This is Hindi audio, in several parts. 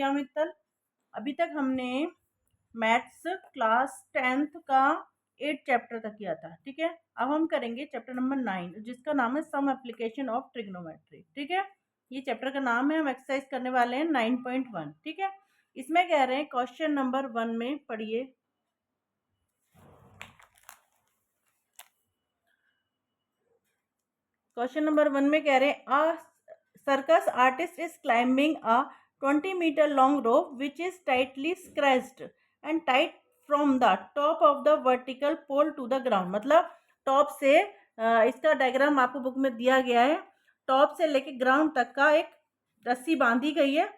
प्रिया मित्तल। अभी तक हमने मैथ्स क्लास 10th का 8 चैप्टर तक किया था, ठीक है। अब हम करेंगे चैप्टर नंबर 9 जिसका नाम है सम एप्लीकेशन ऑफ ट्रिग्नोमेट्री, ठीक है। ये चैप्टर का नाम है, हम एक्सरसाइज करने वाले हैं 9.1, ठीक है। इसमें कह रहे हैं क्वेश्चन नंबर 1 में पढ़िए। क्वेश्चन नंबर 1 में कह रहे हैं a circus artist is climbing a 20 metre long rope which is tightly scratched and tight from the top of the vertical pole to the ground. मतलब टॉप से इसका डायग्राम आपको बुक में दिया गया है। टॉप से लेके ग्राउंड तक का एक रस्सी बांधी गई है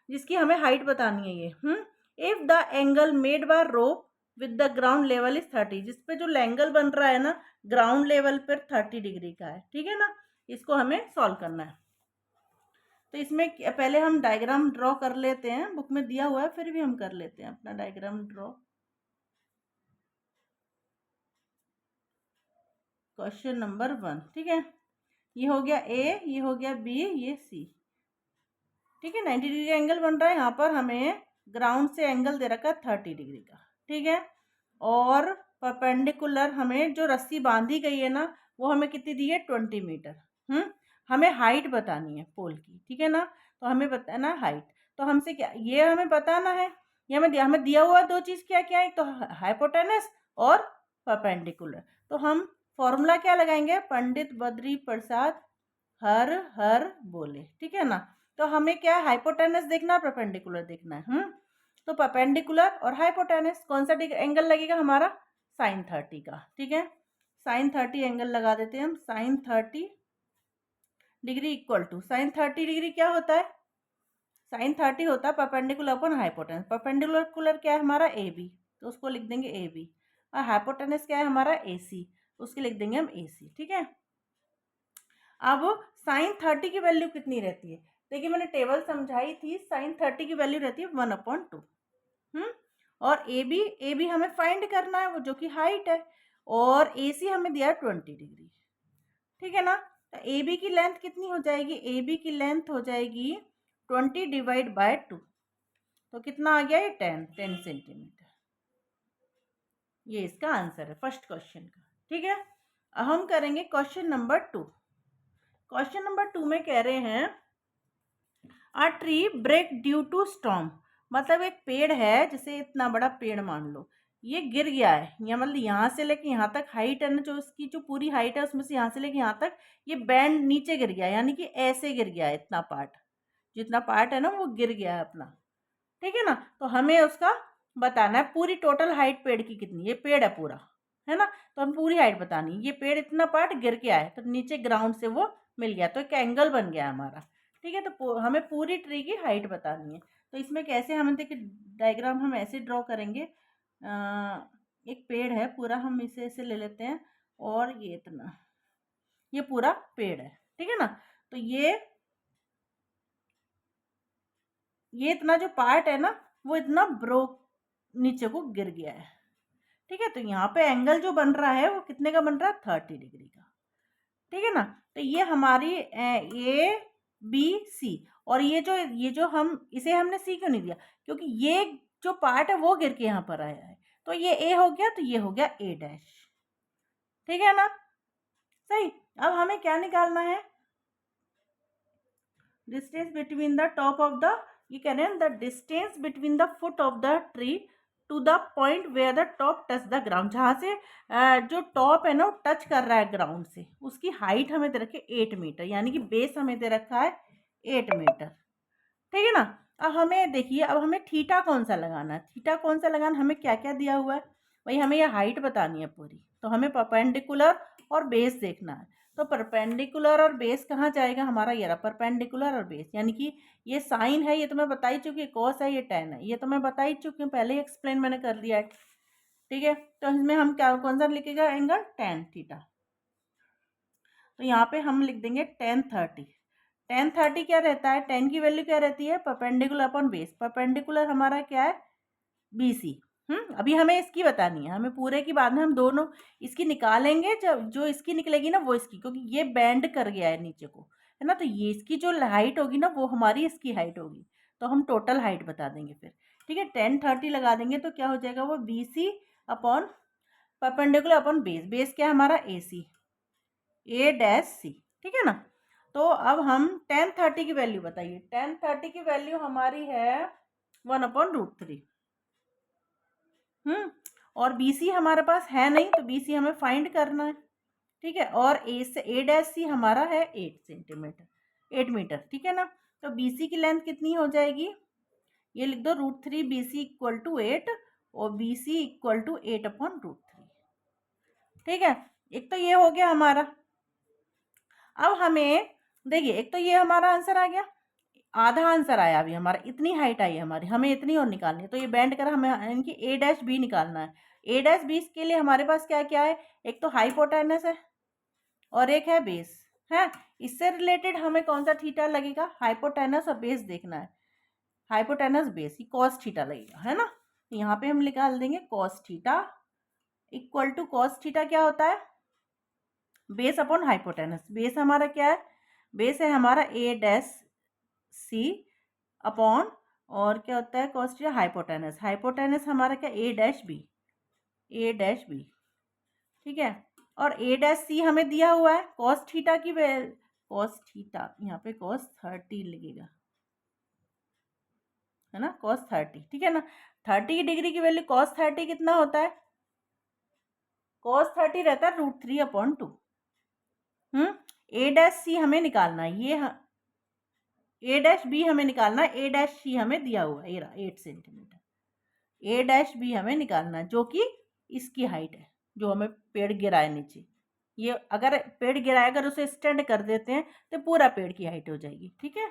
जिसकी हमें हाइट बतानी है ये। If the angle made by rope with the ground level is 30, जिसपे जो एंगल बन रहा है ना ग्राउंड लेवल पर 30 डिग्री का है, ठीक है ना। इसको हमें सॉल्व करना है। तो इसमें पहले हम डायग्राम ड्रॉ कर लेते हैं, बुक में दिया हुआ है फिर भी हम कर लेते हैं अपना डायग्राम ड्रॉ। क्वेश्चन नंबर 1, ठीक है। ये हो गया ए, ये हो गया बी, ये सी, ठीक है। 90 डिग्री एंगल बन रहा है। यहाँ पर हमें ग्राउंड से एंगल दे रखा है 30 डिग्री का, ठीक है। और परपेंडिकुलर हमें जो रस्सी बांधी गई है ना वो हमें कितनी दी है 20 मीटर। हमें हाइट बतानी है पोल की, ठीक है ना। तो हमें बताना हाइट। तो हमसे क्या ये हमें बताना है, ये हमें दिया हुआ दो चीज़ क्या क्या है, तो हाइपोटेनस और परपेंडिकुलर। तो हम फॉर्मूला क्या लगाएंगे, पंडित बद्री प्रसाद हर हर बोले, ठीक है ना। तो हमें क्या है हाइपोटेनस देखना है, परपेंडिकुलर देखना है। तो परपेंडिकुलर और हाइपोटेनस कौन सा एंगल लगेगा हमारा, साइन 30 का, ठीक है। साइन 30 एंगल लगा देते हैं हम। Sine 30 degree equal to sine 30 degree क्या होता है, साइन 30 होता है परपेंडिकुलर अपॉन हाइपोटेनस। परपेंडिकुलर क्या है हमारा ए बी, तो उसको लिख देंगे ए बी। और हाइपोटेनस क्या है हमारा ए सी, उसके लिख देंगे हम ए सी, ठीक है। अब साइन 30 की वैल्यू कितनी रहती है, देखिए मैंने टेबल समझाई थी। साइन 30 की वैल्यू रहती है 1/2। और ए बी हमें फाइंड करना है, वो जो कि हाइट है। और ए सी हमें दिया 20 डिग्री, ठीक है ना। तो ए बी की लेंथ कितनी हो जाएगी, ए बी की लेंथ हो जाएगी 20 डिवाइड बाय 2। तो कितना आ गया ये 10 सेंटीमीटर। ये इसका आंसर है फर्स्ट क्वेश्चन का, ठीक है। अब हम करेंगे क्वेश्चन नंबर 2। क्वेश्चन नंबर 2 में कह रहे हैं a tree break due to storm. मतलब एक पेड़ है, जैसे इतना बड़ा पेड़ मान लो, ये गिर गया है। या मतलब यहाँ से लेके यहाँ तक हाइट है ना, जो इसकी जो पूरी हाइट है उसमें से यहाँ से लेके यहाँ तक ये बैंड नीचे गिर गया, यानी कि ऐसे गिर गया है। इतना पार्ट, जितना पार्ट है ना वो गिर गया है अपना, ठीक है ना। तो हमें उसका बताना है पूरी टोटल हाइट पेड़ की कितनी, ये पेड़ है पूरा, है ना। तो हम पूरी हाइट बतानी, ये पेड़ इतना पार्ट गिर के आए तो नीचे ग्राउंड से वो मिल गया, तो एक एंगल बन गया हमारा, ठीक है। तो हमें पूरी ट्री की हाइट बतानी है। तो इसमें कैसे हम देखिए डायग्राम हम ऐसे ड्रॉ करेंगे। एक पेड़ है पूरा, हम इसे ऐसे ले लेते हैं और ये इतना, ये पूरा पेड़ है, ठीक है ना। तो ये इतना जो पार्ट है ना वो इतना ब्रोक नीचे को गिर गया है, ठीक है। तो यहाँ पे एंगल जो बन रहा है वो कितने का बन रहा है, 30 डिग्री का, ठीक है ना। तो ये हमारी ए बी सी, और ये जो हम इसे हमने सी क्यों नहीं दिया, क्योंकि ये जो पार्ट है वो गिर के यहाँ पर आया है। तो ये ए हो गया, तो ये हो गया ए डैश, ठीक है ना। सही। अब हमें क्या निकालना है, distance between the top of the, ये कह रहे हैं the distance between the foot of the tree to the point where the top touch the ground. जहाँ से जो टॉप है ना वो टच कर रहा है ग्राउंड से, उसकी हाइट हमें दे रखी है 8 मीटर, यानी कि बेस हमें दे रखा है 8 मीटर, ठीक है ना। अब हमें देखिए, अब हमें थीटा कौन सा लगाना है, थीटा कौन सा लगाना, हमें क्या क्या दिया हुआ है, वही हमें ये हाइट बतानी है पूरी। तो हमें परपेंडिकुलर और बेस देखना है। तो परपेंडिकुलर और बेस कहाँ जाएगा हमारा, ये रहा परपेंडिकुलर और बेस, यानी कि ये साइन है, ये तो मैं बता ही चुकी, कॉस है, ये टेन है, ये तो मैं बता ही चुकी हूँ, पहले ही एक्सप्लेन मैंने कर दिया है, ठीक है। तो इसमें हम क्या कौन सा लिखेगा एंगल, टेन थीटा। तो यहाँ पे हम लिख देंगे 10 30। 10 30 क्या रहता है, 10 की वैल्यू क्या रहती है, परपेंडिकुलर अपॉन बेस। परपेंडिकुलर हमारा क्या है, बी सी। अभी हमें इसकी बतानी है, हमें पूरे की बाद में हम दोनों इसकी निकालेंगे, जब जो इसकी निकलेगी ना वो इसकी, क्योंकि ये बैंड कर गया है नीचे को, है ना। तो ये इसकी जो हाइट होगी ना वो हमारी इसकी हाइट होगी। तो हम टोटल हाइट बता देंगे फिर, ठीक है। 10 30 लगा देंगे तो क्या हो जाएगा वो BC upon perpendicular upon base, base क्या है हमारा AC, A-C, ठीक है ना। तो अब हम 10 30 की वैल्यू बताइए, 10 30 की वैल्यू हमारी है 1/√3। और BC हमारे पास है नहीं, तो BC हमें फाइंड करना है, ठीक है। और A-C हमारा है 8 सेंटीमीटर, 8 मीटर, ठीक है ना। तो BC की लेंथ कितनी हो जाएगी, ये लिख दो √3 BC = 8 और BC = 8/√3, ठीक है। एक तो ये हो गया हमारा। अब हमें देखिए, एक तो ये हमारा आंसर आ गया, आधा आंसर आया अभी हमारा, इतनी हाइट आई हमारी, हमें इतनी और निकालनी है। तो ये बैंड कर हमें इनकी A-B निकालना है। A-B के लिए हमारे पास क्या क्या है, एक तो हाइपोटेनस है और एक है बेस है। इससे रिलेटेड हमें कौन सा थीटा लगेगा, हाइपोटेनस और बेस देखना है। हाइपोटेनस बेस ही कॉस थीटा लगेगा, है ना। तो यहाँ पे हम निकाल देंगे cos theta equal to, cos theta क्या होता है, बेस अपॉन हाइपोटेनस। बेस हमारा क्या है, बेस है हमारा A-C अपॉन, और क्या होता है कॉस थीटा, हाइपोटेनस। हाइपोटेनस हमारा क्या, A-B, A-B, ठीक है। और A-C हमें दिया हुआ है, कॉस थीटा की कॉस थीटा यहाँ पे cos 30 लगेगा, है ना, cos 30, ठीक है ना। 30 डिग्री की वैल्यू cos 30 कितना होता है, cos 30 रहता है √3/2। A-C हमें निकालना है, ये A-B हमें निकालना है, A-C हमें दिया हुआ है, ये रहा 8 सेंटीमीटर। A-B हमें निकालना है, जो कि इसकी हाइट है, जो हमें पेड़ गिराए नीचे। ये अगर पेड़ गिराए, अगर उसे स्टैंड कर देते हैं तो पूरा पेड़ की हाइट हो जाएगी, ठीक है।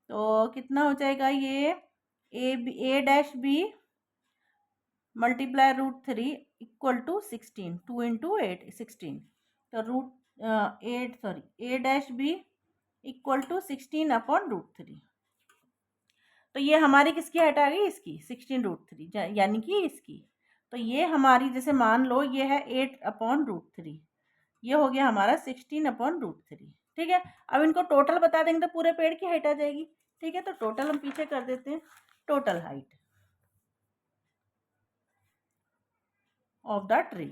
तो कितना हो जाएगा ये, A-B मल्टीप्लाई √3 = 16, 2 × 8 16। तो A-B = 16/√3। तो ये हमारी किसकी हाइट आ गई, इसकी 16√3, यानी कि इसकी। तो ये हमारी, जैसे मान लो ये है 8/√3, ये हो गया हमारा 16/√3, ठीक है। अब इनको टोटल बता देंगे तो पूरे पेड़ की हाइट आ जाएगी, ठीक है। तो टोटल हम पीछे कर देते हैं, total height of the tree.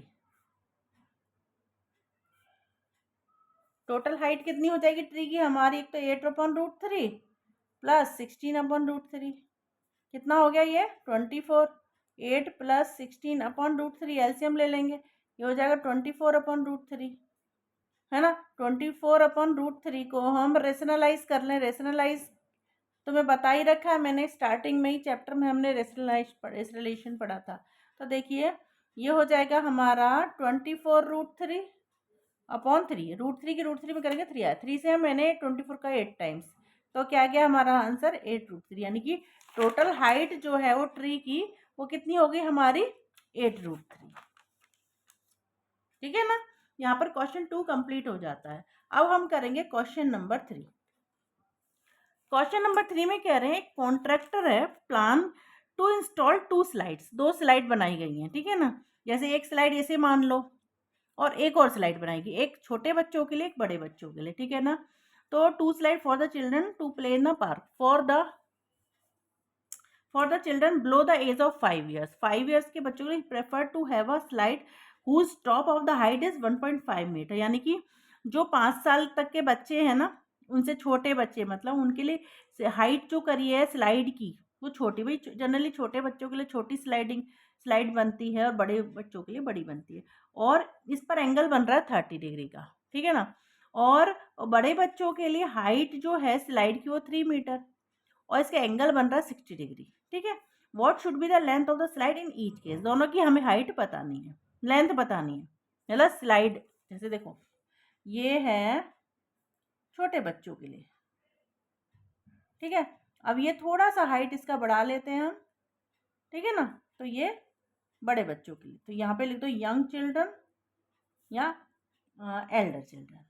Total height कितनी हो जाएगी ट्री की हमारी, एक तो 8/√3 प्लस 16/√3, कितना हो गया ये 24। 8 + 16/√3 एलसीएम ले लेंगे, ये हो जाएगा 24/√3, है ना। 24/√3 को हम रेशनलाइज कर लें, रेशनलाइज तो मैं बता ही रखा है मैंने, स्टार्टिंग में ही चैप्टर में हमने रेशनलाइजेशन पढ़ा था। तो देखिए ये हो जाएगा हमारा 24√3/3, √3 की √3 में करेंगे 3 आया, 3 से मैंने 24 का 8 टाइम्स, तो क्या गया हमारा आंसर 8√3, यानी कि टोटल हाइट जो है वो ट्री की वो कितनी हो गई हमारी 8√3, ठीक है ना। यहाँ पर क्वेश्चन 2 कंप्लीट हो जाता है। अब हम करेंगे क्वेश्चन नंबर 3। क्वेश्चन नंबर 3 में कह रहे हैं, कॉन्ट्रैक्टर है plan to install 2 slides, 2 slide बनाई गई हैं, ठीक है ना। जैसे एक स्लाइड ऐसे मान लो और एक और स्लाइड बनाएगी, एक छोटे बच्चों के लिए एक बड़े बच्चों के लिए, ठीक है ना। तो 2 slide for the children to play in the park for the children below the age of 5 years. 5 years के बच्चों के लिए prefer to have a slide whose top of the height is 1.5 metre, यानी कि जो 5 साल तक के बच्चे हैं ना, उनसे छोटे बच्चे, मतलब उनके लिए हाइट जो करी है स्लाइड की वो छोटी, भाई जनरली छोटे बच्चों के लिए छोटी स्लाइड बनती है और बड़े बच्चों के लिए बड़ी बनती है। और इस पर एंगल बन रहा है 30 डिग्री का, ठीक है ना। और बड़े बच्चों के लिए हाइट जो है स्लाइड की वो 3 मीटर और इसका एंगल बन रहा है 60 डिग्री, ठीक है। What should be the length of the slide in each case, दोनों की हमें हाइट बतानी है, लेंथ बतानी है, मतलब स्लाइड। जैसे देखो ये है छोटे बच्चों के लिए, ठीक है। अब ये थोड़ा सा हाइट इसका बढ़ा लेते हैं हम, ठीक है ना। तो ये बड़े बच्चों के लिए, तो यहाँ पे लिख दो यंग चिल्ड्रन या एल्डर चिल्ड्रन,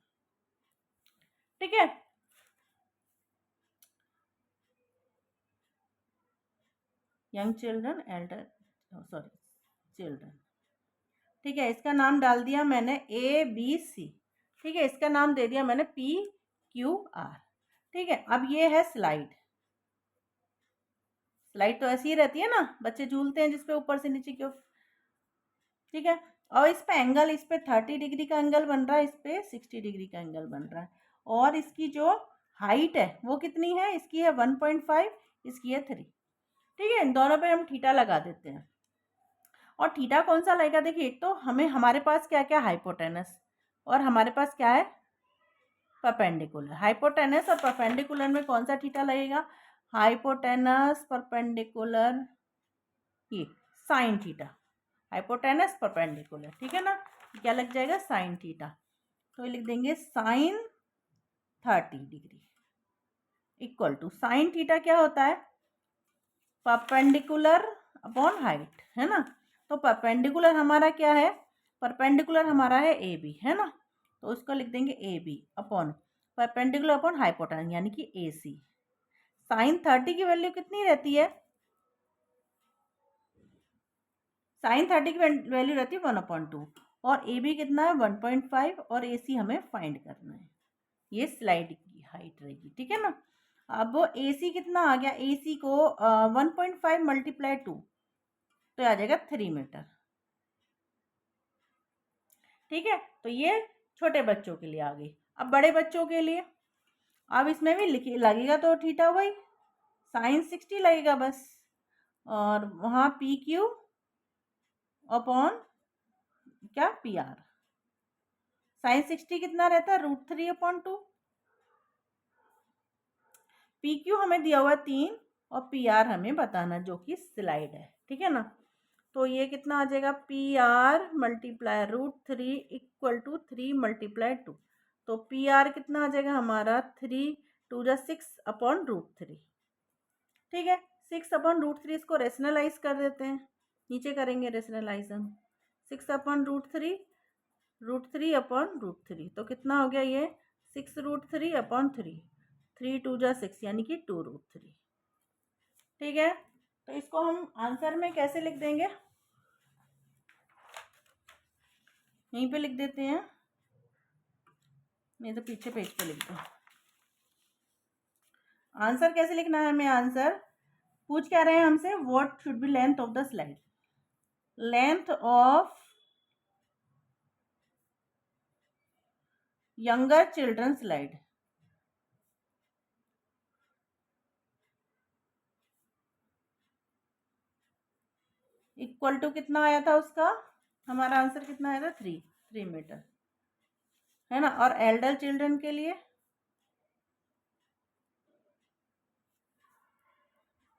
ठीक है। Young children, Elder, sorry children, ठीक है। इसका नाम डाल दिया मैंने ABC, ठीक है। इसका नाम दे दिया मैंने PQR, ठीक है। अब ये है स्लाइड, स्लाइड तो ऐसी ही रहती है ना, बच्चे झूलते हैं जिसपे ऊपर से नीचे की ओर, ठीक है। और इस पे एंगल, इस पे 30 डिग्री का एंगल बन रहा है, इस पे 60 डिग्री का एंगल बन रहा है। और इसकी जो हाइट है वो कितनी है, इसकी है 1.5, इसकी है 3, ठीक है। इन दोनों पे हम थीटा लगा देते हैं। और थीटा कौन सा लगेगा, देखिए एक तो हमें, हमारे पास क्या क्या, हाइपोटेनस, और हमारे पास क्या है, परपेंडिकुलर। हाइपोटेनस और परपेंडिकुलर में कौन सा थीटा लगेगा, हाइपोटेनस परपेंडिकुलर, ये साइन थीटा। हाइपोटेनस परपेंडिकुलर, ठीक है ना, क्या लग जाएगा, साइन थीटा। तो लिख देंगे sine 30 degree equal to, sine theta क्या होता है, परपेंडिकुलर अपॉन हाइट, है ना। तो परपेंडिकुलर हमारा क्या है, परपेंडिकुलर हमारा है ए बी, है ना। तो उसको लिख देंगे A B upon perpendicular upon hypotenuse, यानी कि ए सी। साइन 30 की वैल्यू कितनी रहती है, साइन 30 की वैल्यू रहती है 1/2, और ए बी कितना है 1.5, और ए सी हमें फाइंड करना है। ये स्लाइड की हाइट रहेगी, ठीक है ना। अब ए सी कितना आ गया, ए सी को 1.5 मल्टीप्लाई 2, तो आ जाएगा 3 मीटर, ठीक है। तो ये छोटे बच्चों के लिए आ गई। अब बड़े बच्चों के लिए, अब इसमें भी लिखिए, लगेगा तो थीटा वही साइन 60 लगेगा बस, और वहाँ पी क्यू अपॉन क्या, पी आर। साइन 60 कितना रहता है, √3/2। पी क्यू हमें दिया हुआ है 3, और पी आर हमें बताना, जो कि स्लाइड है, ठीक है ना। तो ये कितना आ जाएगा, P R multiply √3 equal to 3 multiply 2। तो पी आर कितना आ जाएगा हमारा, 3 2 जा 6/√3, ठीक है। 6/√3, इसको रेशनलाइज कर देते हैं, नीचे करेंगे रेशनलाइज हम। 6/√3, √3/√3, तो कितना हो गया ये, 6√3/3, 3 2 जा 6, यानी कि 2√3, ठीक है। तो इसको हम आंसर में कैसे लिख देंगे, यहीं पे लिख देते हैं, नहीं तो पीछे पेज पे लिख दो। आंसर कैसे लिखना है हमें, आंसर पूछ क्या रहे हैं हमसे, what should be length of the slide, length of younger children slide equal to कितना आया था उसका, हमारा आंसर कितना आया था, 3 मीटर, है ना। और एल्डर चिल्ड्रन के लिए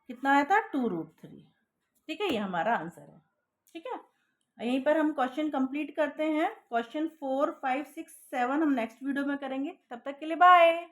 कितना आया था, 2√3, ठीक है। ये हमारा आंसर है, ठीक है। यहीं पर हम क्वेश्चन कंप्लीट करते हैं। क्वेश्चन 4 5 6 7 हम नेक्स्ट वीडियो में करेंगे। तब तक के लिए बाय।